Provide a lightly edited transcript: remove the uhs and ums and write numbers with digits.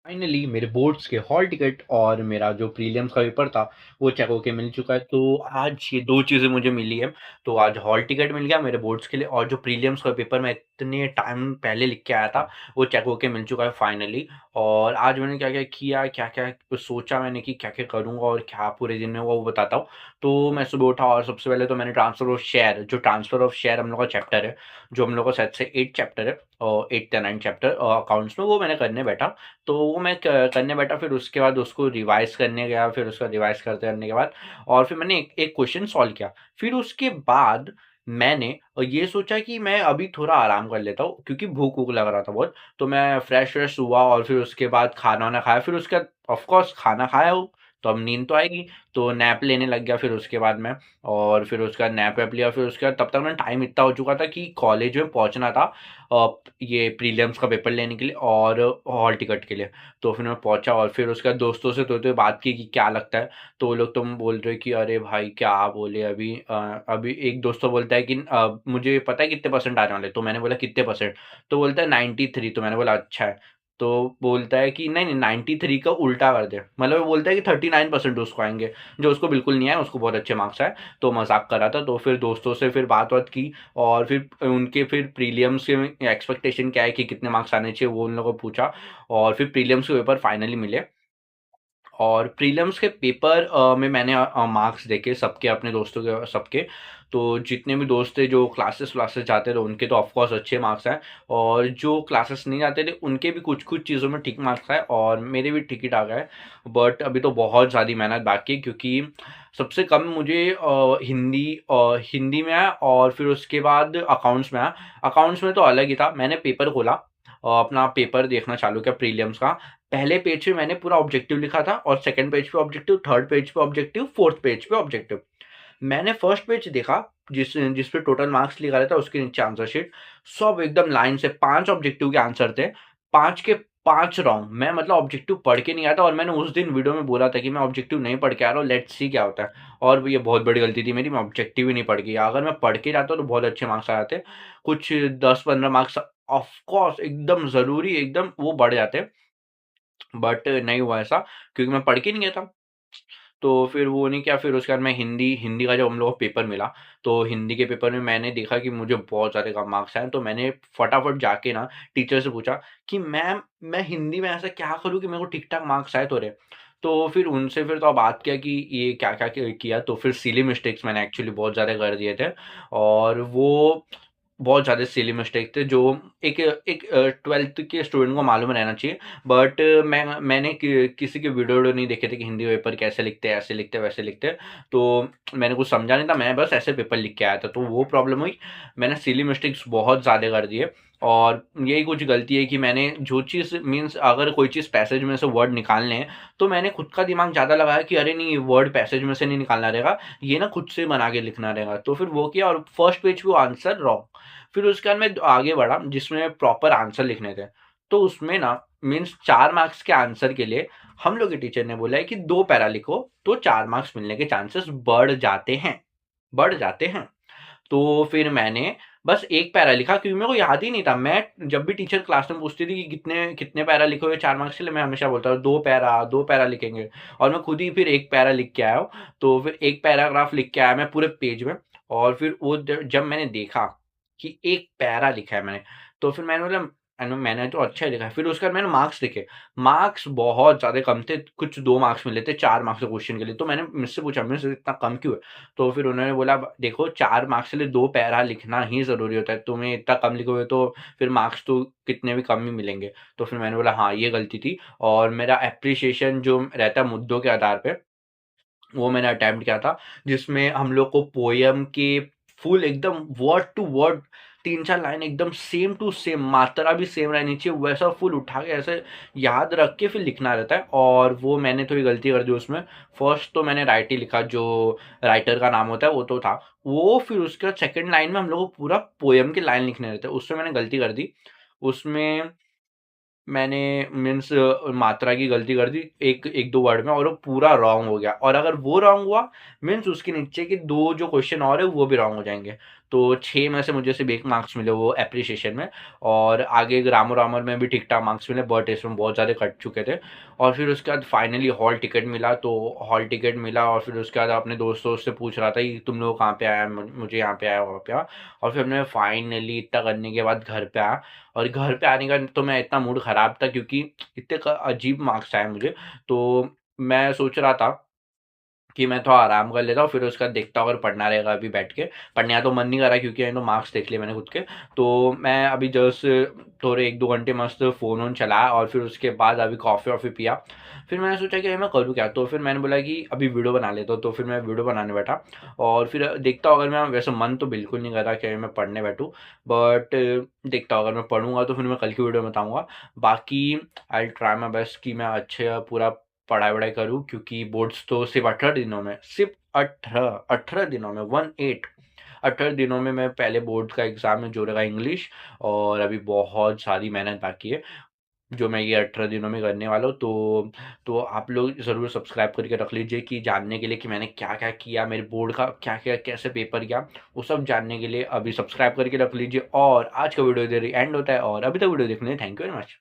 Finally मेरे boards के hall ticket और मेरा जो प्रीलिम्स का पेपर था वो चेक होके मिल चुका है। तो आज ये 2 चीज़ें मुझे मिली है। तो आज हॉल टिकट मिल गया मेरे बोर्ड्स के लिए और जो प्रीलिम्स का पेपर मैं इतने टाइम पहले लिख के आया था वो चेक होके मिल चुका है फाइनली। और आज मैंने क्या-क्या किया, क्या-क्या सोचा मैंने कि क्या-क्या करूँगा और क्या पूरे दिन में हुआ वो बताता हूँ। तो मैं सुबह उठा और सबसे पहले तो मैंने ट्रांसफर ऑफ शेयर हम लोग का चैप्टर है, जो हम लोग का शायद से 8 चैप्टर है और 8 या 9 चैप्टर अकाउंट्स में, वो मैंने करने बैठा। तो वो मैं करने बैठा, फिर उसके बाद उसको रिवाइज करने गया, फिर उसका रिवाइज करते करने के बाद और फिर मैंने एक एक क्वेश्चन सॉल्व किया। फिर उसके बाद मैंने ये सोचा कि मैं अभी थोड़ा आराम कर लेता हूँ क्योंकि भूख वूख लग रहा था बहुत। तो मैं फ्रेश व्रेश हुआ और फिर उसके बाद खाना वाना खाया, फिर उसके बाद ऑफकोर्स खाना खाया हूँ तो अब नींद तो आएगी, तो नैप लेने लग गया फिर उसके बाद मैं। और फिर उसके बाद नैप वैप लिया, फिर उसके बाद तब तक ना टाइम इतना हो चुका था कि कॉलेज में पहुंचना था ये प्रीलिम्स का पेपर लेने के लिए और हॉल टिकट के लिए। तो फिर मैं पहुंचा और फिर उसके बाद दोस्तों से थोड़ी देर बात की कि क्या लगता है। तो वो लोग तुम बोल रहे हो कि अरे भाई क्या बोले अभी अभी एक दोस्त तो बोलता है कि मुझे पता है कितने परसेंट आने वाले। तो मैंने बोला कितने परसेंट। तो बोलता है 93। तो मैंने बोला अच्छा है। तो बोलता है कि नहीं नहीं 93 का उल्टा कर दे, मतलब वो बोलता है कि 39% उसको आएंगे, जो उसको बिल्कुल नहीं आए, उसको बहुत अच्छे मार्क्स आए। तो मजाक कर रहा था। तो फिर दोस्तों से फिर बात बात की और फिर उनके फिर प्रीलियम्स के एक्सपेक्टेशन क्या है कि कितने मार्क्स आने चाहिए वो उन लोगों को पूछा। और फिर प्रीलियम्स के पेपर फाइनली मिले और प्रीलिम्स के पेपर में मैंने मार्क्स देखे सबके, अपने दोस्तों के सबके। तो जितने भी दोस्त थे जो क्लासेस व्लासेस जाते थे उनके तो ऑफकोर्स अच्छे मार्क्स आए और जो क्लासेस नहीं जाते थे उनके भी कुछ कुछ चीज़ों में ठीक मार्क्स आए और मेरे भी टिकट आ गए। बट अभी तो बहुत ज़्यादा मेहनत बाकी है क्योंकि सबसे कम मुझे हिंदी में आया और फिर उसके बाद अकाउंट्स में आया। अकाउंट्स में तो अलग ही था, मैंने पेपर खोला और अपना पेपर देखना चालू किया प्रीलिम्स का। पहले पेज पे मैंने पूरा ऑब्जेक्टिव लिखा था और सेकंड पेज पे ऑब्जेक्टिव, थर्ड पेज पे ऑब्जेक्टिव, फोर्थ पेज पे ऑब्जेक्टिव। मैंने फर्स्ट पेज देखा जिस जिस पे टोटल मार्क्स लिखा रहता है उसके नीचे आंसर शीट, सब एकदम लाइन से 5 ऑब्जेक्टिव के आंसर थे, 5 के 5 रॉन्ग। मैं मतलब ऑब्जेक्टिव पढ़ के नहीं आया था और मैंने उस दिन वीडियो में बोला था कि मैं ऑब्जेक्टिव नहीं पढ़ के आ रहा हूँ, लेट्स सी क्या होता है। और ये बहुत बड़ी गलती थी मेरी, मैं ऑब्जेक्टिव ही नहीं पढ़ के गया। अगर मैं पढ़ के जाता तो बहुत अच्छे मार्क्स आ जाते, कुछ 10-15 मार्क्स ऑफ कोर्स एकदम ज़रूरी एकदम वो बढ़ जाते। बट नहीं हुआ ऐसा क्योंकि मैं पढ़ के नहीं गया था। तो फिर वो नहीं किया, फिर उसके बाद मैं हिंदी हिंदी का जब हम लोग को पेपर मिला, तो हिंदी के पेपर में मैंने देखा कि मुझे बहुत ज़्यादा कम मार्क्स आए। तो मैंने फटाफट जाके ना टीचर से पूछा कि मैम मैं हिंदी में ऐसा क्या करूँ कि मेरे को ठीक-ठाक मार्क्स आए तो रहे। तो फिर उनसे फिर तो बात किया कि ये क्या-क्या किया, तो फिर सिली मिस्टेक्स मैंने एक्चुअली बहुत ज़्यादा कर दिए थे और वो बहुत ज़्यादा सिली मिस्टेक थे जो एक एक 12th के स्टूडेंट को मालूम रहना चाहिए। बट मैंने किसी के वीडियो नहीं देखे थे कि हिंदी पेपर कैसे लिखते हैं, ऐसे लिखते हैं वैसे लिखते हैं। तो मैंने कुछ समझा नहीं था, मैं बस ऐसे पेपर लिख के आया था, तो वो प्रॉब्लम हुई। मैंने सिली मिस्टेक्स बहुत ज़्यादा कर दिए और यही कुछ गलती है कि मैंने जो चीज़ मीन्स अगर कोई चीज़ पैसेज में से वर्ड निकालने हैं तो मैंने खुद का दिमाग ज़्यादा लगाया कि अरे नहीं वर्ड पैसेज में से नहीं निकालना रहेगा, ये ना खुद से बना के लिखना रहेगा। तो फिर वो किया और फर्स्ट पेज पे वो आंसर रॉन्ग। फिर उसके बाद मैं आगे बढ़ा जिसमें प्रॉपर आंसर लिखने थे। तो उसमें ना मीन्स 4 मार्क्स के आंसर के लिए हम लोग के टीचर ने बोला है कि 2 पैरा लिखो तो 4 मार्क्स मिलने के चांसेस बढ़ जाते हैं। तो फिर मैंने बस 1 पैरा लिखा क्योंकि मेरे को याद ही नहीं था। मैं जब भी टीचर क्लास में पूछती थी कि कितने कितने पैरा लिखोगे 4 मार्क्स के लिए, मैं हमेशा बोलता था 2 पैरा लिखेंगे और मैं खुद ही फिर 1 पैरा लिख के आया हूँ। तो फिर 1 पैराग्राफ लिख के आया मैं पूरे पेज में और फिर वो जब मैंने देखा कि 1 पैरा लिखा है मैंने, तो फिर मैंने बोला मैंने तो अच्छा ही लिखा है। फिर उसके बाद मैंने मार्क्स देखे, मार्क्स बहुत ज़्यादा कम थे, कुछ 2 मार्क्स मिले थे 4 मार्क्स के क्वेश्चन के लिए। तो मैंने मुझसे पूछा मिस इतना कम क्यों है? तो फिर उन्होंने बोला देखो 4 मार्क्स के लिए 2 पैरा लिखना ही ज़रूरी होता है, तुम्हें इतना कम लिखोगे तो फिर मार्क्स तो कितने भी कम ही मिलेंगे। तो फिर मैंने बोला हाँ, ये गलती थी और मेरा एप्रिसिएशन जो रहता है मुद्दों के आधार पे, वो मैंने अटेम्प्ट किया था, जिसमें हम लोग को पोएम के फुल एकदम वर्ड टू वर्ड 3-4 लाइन एकदम सेम टू सेम, मात्रा भी सेम रहनी चाहिए, वैसा फुल उठा के ऐसे याद रख के फिर लिखना रहता है और वो मैंने थोड़ी गलती कर दी उसमें। फर्स्ट तो मैंने राइट ही लिखा, जो राइटर का नाम होता है वो तो था। वो फिर उसके बाद सेकंड लाइन में हम लोग को पूरा पोएम की लाइन लिखने रहते हैं, उसमें मैंने गलती कर दी। उसमें मैंने मीन्स मात्रा की गलती कर दी एक 1-2 वर्ड में और वो पूरा रॉन्ग हो गया और अगर वो रॉन्ग हुआ मीन्स उसके नीचे के 2 जो क्वेश्चन और है वो भी रॉन्ग हो जाएँगे। तो 6 में से मुझे सिर्फ़ 1 मार्क्स मिले वो एप्रिसिएशन में, और आगे ग्रामर-वामर में भी ठीक-ठाक मार्क्स मिले, बट इसमें बहुत ज़्यादा कट चुके थे। और फिर उसके बाद फाइनली हॉल टिकट मिला, तो हॉल टिकट मिला और फिर उसके बाद अपने दोस्तों से पूछ रहा था कि तुम लोग कहाँ पे आए? मुझे यहाँ पे आया, वहाँ पे आया। और फिर मैं फाइनली इतना करने के बाद घर पे आया, और घर पे आने का तो मैं इतना मूड ख़राब था क्योंकि इतने अजीब मार्क्स आए मुझे। तो मैं सोच रहा था कि मैं थोड़ा आराम कर लेता हूँ, फिर उसके बाद देखता हूँ अगर पढ़ना रहेगा अभी बैठ के। पढ़ने का तो मन नहीं कर रहा क्योंकि तो मार्क्स देख लिए मैंने खुद के। तो मैं अभी जस्ट थोड़े 1-2 घंटे मस्त फ़ोन-वोन चलाया और फिर उसके बाद अभी कॉफ़ी-वॉफ़ी पिया। फिर मैंने सोचा कि मैं करूँ क्या? तो फिर मैंने बोला कि अभी वीडियो बना लेता हूँ, तो फिर मैं वीडियो बनाने बैठा। और फिर देखता हूँ, अगर मैं वैसे मन तो बिल्कुल नहीं कर रहा कि मैं पढ़ने बैठूँ, बट देखता हूँ अगर मैं पढ़ूँगा तो फिर मैं कल की वीडियो में बताऊँगा। बाकी I will try my best कि मैं अच्छे पूरा पढ़ाई-वढ़ाई करूँ, क्योंकि बोर्ड्स तो सिर्फ़ 18 दिनों में, सिर्फ़ 18 दिनों में 18 दिनों में मैं पहले बोर्ड का एग्ज़ाम है जो रहेगा इंग्लिश, और अभी बहुत सारी मेहनत बाकी है, जो मैं ये 18 दिनों में करने वाला हूँ। तो आप लोग ज़रूर सब्सक्राइब करके रख लीजिए कि जानने के लिए कि मैंने क्या-क्या किया, मेरे बोर्ड का क्या-क्या कैसे पेपर गया, वो सब जानने के लिए अभी सब्सक्राइब करके रख लीजिए। और आज का वीडियो इधर ही एंड होता है, और अभी तक वीडियो देखने के लिए थैंक यू वेरी मच।